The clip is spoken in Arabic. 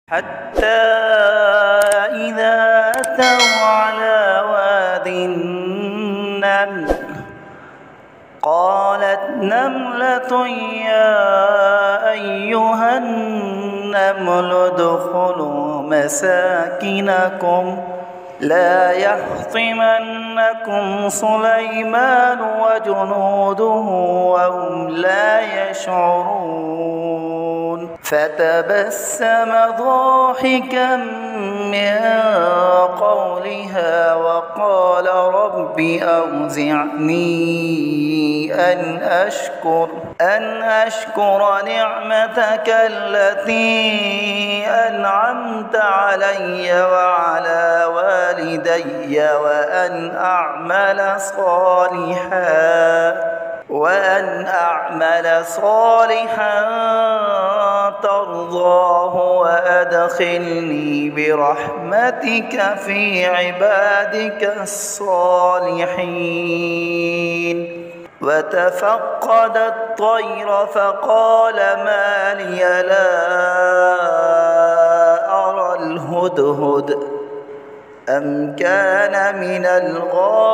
حتى إذا أتوا على واد النمل قالت نملة يا أيها النمل ادخلوا مساكنكم لا يحطمنكم سليمان وجنوده وهم لا يشعرون فتبسم ضاحكا من قولها وقال رب أوزعني أن أشكر نعمتك التي أنعمت علي وعلى والدي وأن أعمل صالحا ترضاه وأدخلني برحمتك في عبادك الصالحين. وتفقد الطير فقال ما لي لا أرى الهدهد أم كان من الغائبين.